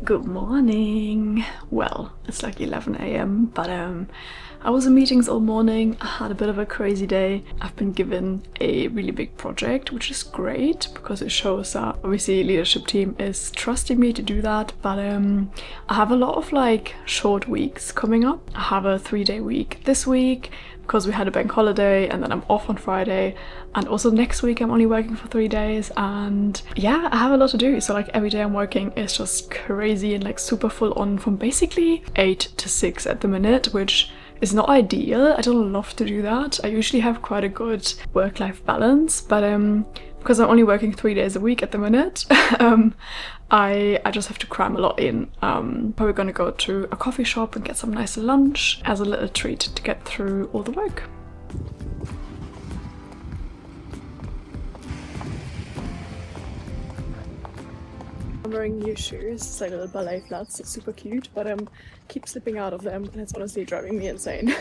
Good morning. Well, it's like 11 a.m. but I was in meetings all morning. I had a bit of a crazy day. I've been given a really big project, which is great because it shows that obviously leadership team is trusting me to do that, but I have a lot of like short weeks coming up. I have a 3-day week this week because we had a bank holiday, and then I'm off on Friday, and also next week I'm only working for 3 days, and yeah, I have a lot to do. So like every day I'm working is just crazy and like super full on from basically 8 to 6 at the minute, which is not ideal. I don't love to do that. I usually have quite a good work-life balance, but because I'm only working 3 days a week at the minute, I just have to cram a lot in. Probably gonna go to a coffee shop and get some nice lunch as a little treat to get through all the work. I'm wearing new shoes. It's like little ballet flats. It's super cute, but keep slipping out of them, and it's honestly driving me insane.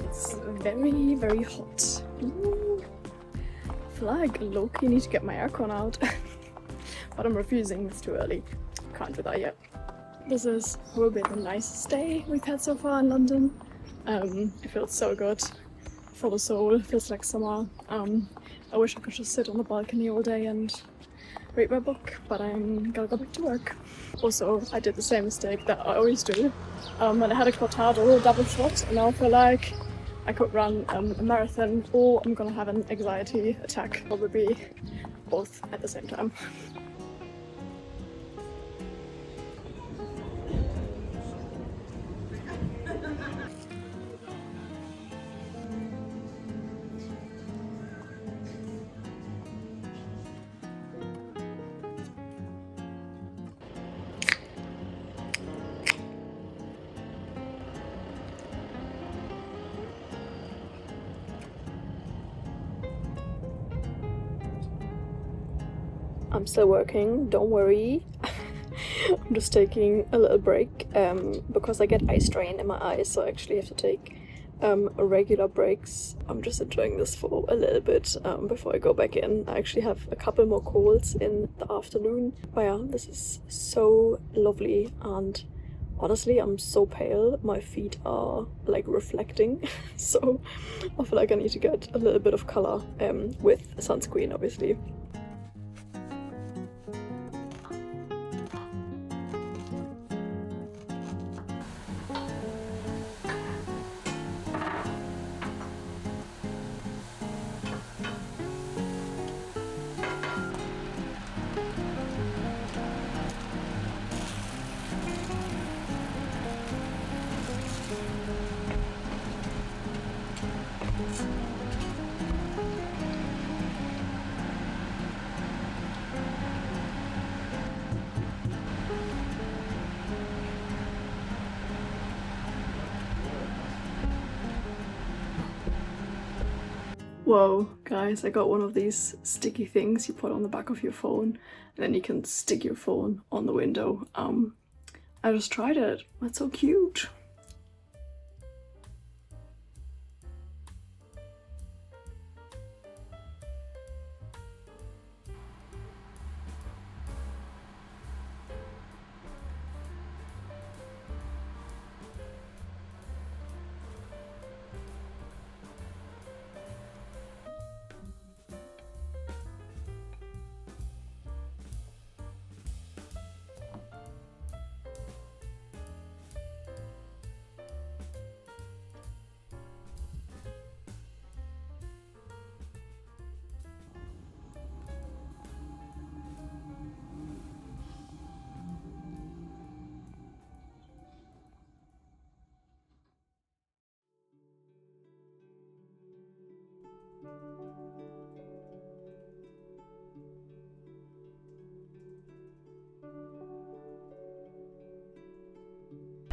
It's very, very hot. Ooh. I feel like low-key need to get my aircon out, but I'm refusing. It's too early. Can't do that yet. This will be the nicest day we've had so far in London. It feels so good for the soul. It feels like summer. I wish I could just sit on the balcony all day and read my book, but I'm gonna go back to work. Also, I did the same mistake that I always do, and I had a cortado, a double shot, and now I feel like I could run a marathon, or I'm gonna have an anxiety attack, probably both at the same time. I'm still working, don't worry. I'm just taking a little break because I get eye strain in my eyes, so I actually have to take regular breaks. I'm just enjoying this for a little bit before I go back in. I actually have a couple more calls in the afternoon. But yeah, this is so lovely, and honestly, I'm so pale. My feet are like reflecting, so I feel like I need to get a little bit of color with sunscreen, obviously. Whoa, guys, I got one of these sticky things you put on the back of your phone, and then you can stick your phone on the window. I just tried it. That's so cute.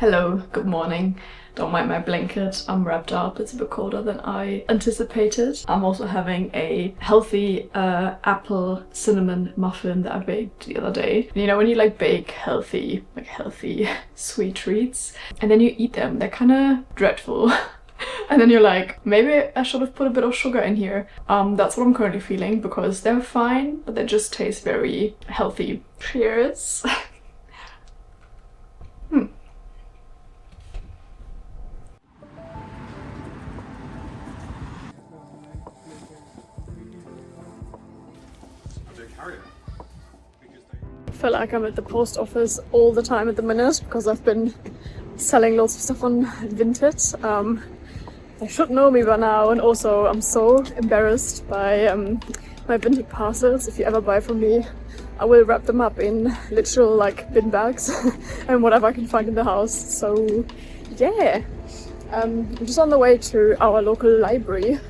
Hello, good morning. Don't mind my blanket, I'm wrapped up. It's a bit colder than I anticipated. I'm also having a healthy apple cinnamon muffin that I baked the other day. You know when you like bake healthy sweet treats and then you eat them, they're kind of dreadful. And then you're like, maybe I should have put a bit of sugar in here. That's what I'm currently feeling because they're fine, but they just taste very healthy. Cheers. I feel like I'm at the post office all the time at the minute because I've been selling lots of stuff on Vinted. They should know me by now, and also I'm so embarrassed by my Vinted parcels. If you ever buy from me, I will wrap them up in literal like bin bags and whatever I can find in the house. So yeah, I'm just on the way to our local library.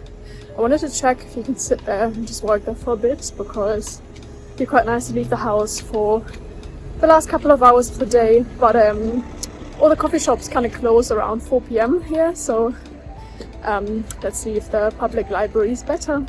I wanted to check if you can sit there and just work there for a bit because it'd be quite nice to leave the house for the last couple of hours of the day, but all the coffee shops kind of close around 4 p.m. here, so let's see if the public library is better.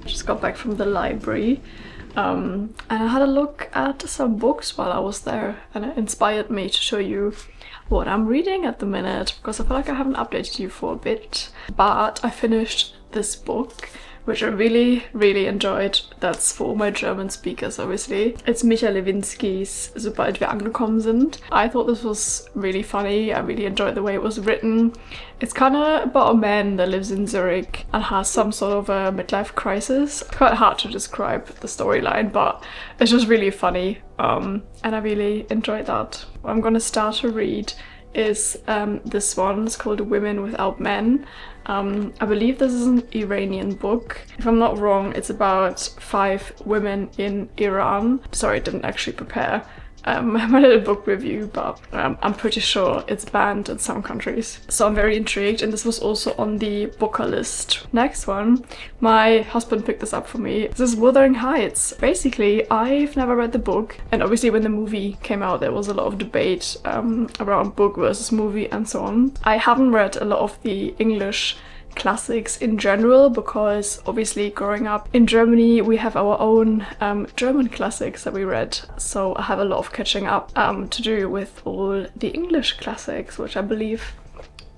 Just got back from the library and I had a look at some books while I was there, and it inspired me to show you what I'm reading at the minute because I feel like I haven't updated you for a bit. But I finished this book which I really enjoyed. That's for my German speakers, obviously. It's Michael Lewinsky's Sobald wir angekommen sind. I thought this was really funny. I really enjoyed the way it was written. It's kind of about a man that lives in Zurich and has some sort of a midlife crisis. It's quite hard to describe the storyline, but it's just really funny, and I really enjoyed that. What I'm gonna start to read is this one. It's called Women Without Men. I believe this is an Iranian book. If I'm not wrong, it's about 5 women in Iran. Sorry, I didn't actually prepare my little book review, but I'm pretty sure it's banned in some countries. So I'm very intrigued, and this was also on the booker list. Next one, my husband picked this up for me. This is Wuthering Heights. Basically, I've never read the book, and obviously when the movie came out there was a lot of debate around book versus movie and so on. I haven't read a lot of the English classics in general because obviously growing up in Germany we have our own German classics that we read, so I have a lot of catching up to do with all the English classics, which I believe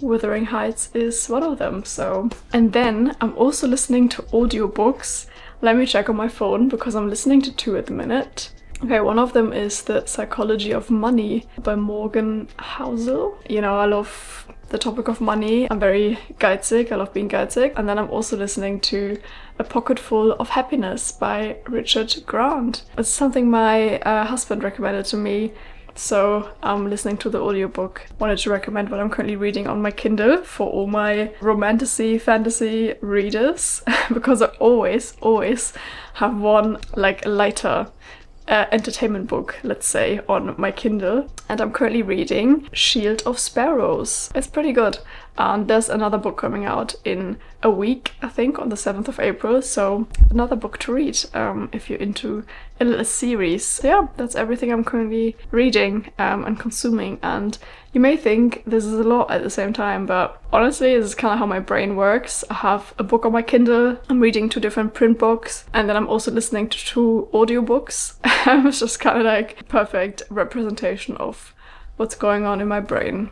Wuthering Heights is one of them. So, and then I'm also listening to audiobooks. Let me check on my phone because I'm listening to 2 at the minute. Okay, one of them is The Psychology of Money by Morgan Housel. You know, I love the topic of money. I'm very geizig, I love being geizig. And then I'm also listening to A Pocketful of Happiness by Richard Grant. It's something my husband recommended to me, so I'm listening to the audiobook. Wanted to recommend what I'm currently reading on my Kindle for all my romantasy, fantasy readers, because I always have one like lighter entertainment book, let's say, on my Kindle, and I'm currently reading Shield of Sparrows. It's pretty good, and there's another book coming out in a week, I think, on the 7th of April, so another book to read if you're into a little series. So yeah, that's everything I'm currently reading and consuming, and you may think this is a lot at the same time, but honestly this is kind of how my brain works. I have a book on my Kindle, I'm reading 2 different print books, and then I'm also listening to 2 audiobooks. It's just kind of like perfect representation of what's going on in my brain.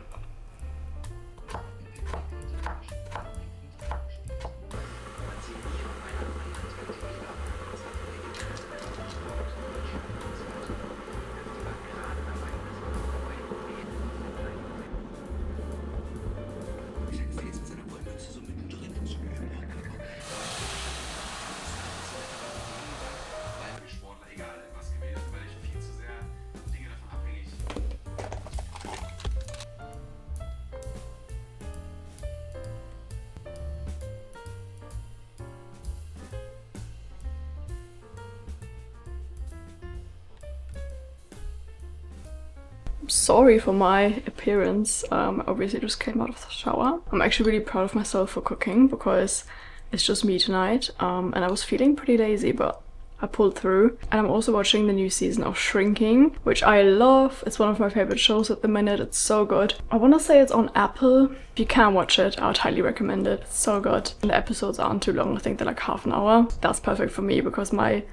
sorry for my appearance. I obviously just came out of the shower. I'm actually really proud of myself for cooking because it's just me tonight, and I was feeling pretty lazy, but I pulled through. And I'm also watching the new season of Shrinking, which I love. It's one of my favorite shows at the minute. It's so good. I want to say it's on Apple. If you can watch it, I would highly recommend it. It's so good. And the episodes aren't too long. I think they're like half an hour. That's perfect for me because my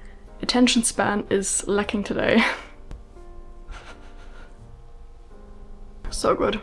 attention span is lacking today. So good.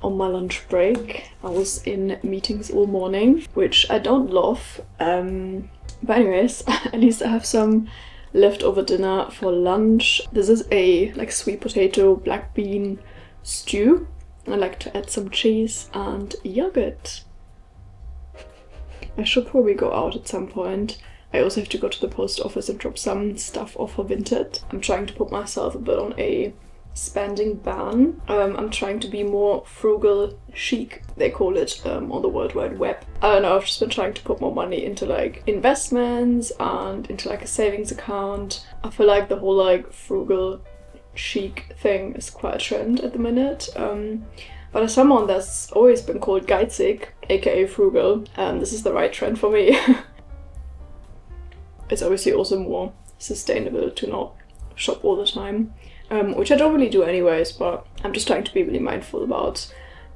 On my lunch break, I was in meetings all morning, which I don't love. But anyways, at least I have some leftover dinner for lunch. This is a like sweet potato black bean stew. I like to add some cheese and yogurt. I should probably go out at some point. I also have to go to the post office and drop some stuff off for Vinted. I'm trying to put myself a bit on a spending ban. I'm trying to be more frugal chic, they call it on the World Wide Web. I don't know, I've just been trying to put more money into like investments and into like a savings account. I feel like the whole like frugal chic thing is quite a trend at the minute. But as someone that's always been called geizig, aka frugal, this is the right trend for me. It's obviously also more sustainable to not shop all the time. Which I don't really do anyways, but I'm just trying to be really mindful about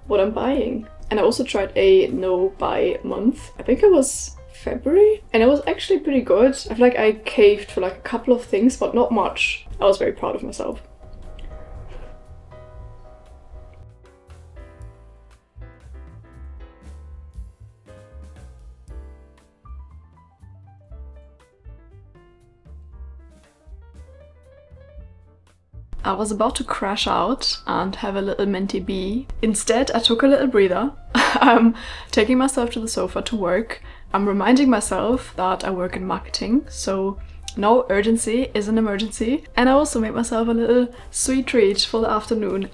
what I'm buying. And I also tried a no-buy month. I think it was February, and it was actually pretty good. I feel like I caved for like a couple of things, but not much. I was very proud of myself. I was about to crash out and have a little minty bee. Instead, I took a little breather. I'm taking myself to the sofa to work. I'm reminding myself that I work in marketing, so no urgency is an emergency. And I also made myself a little sweet treat for the afternoon.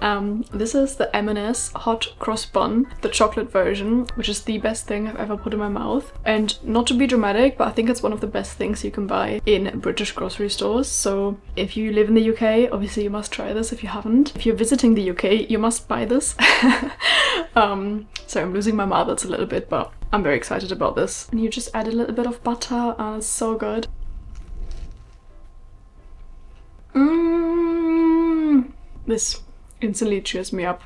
This is the M&S hot cross bun, the chocolate version, which is the best thing I've ever put in my mouth. And not to be dramatic, but I think it's one of the best things you can buy in British grocery stores. So if you live in the UK, obviously you must try this if you haven't. If you're visiting the UK, you must buy this. So I'm losing my marbles a little bit, but I'm very excited about this. And you just add a little bit of butter and it's so good. This instantly cheers me up.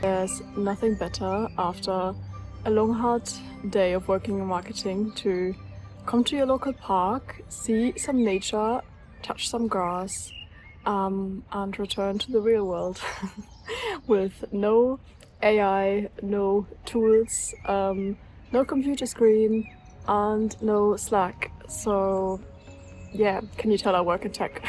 There's nothing better after a long hard day of working in marketing to come to your local park, see some nature, touch some grass, and return to the real world with no AI, no tools, no computer screen, and no Slack. So yeah, can you tell I work in tech?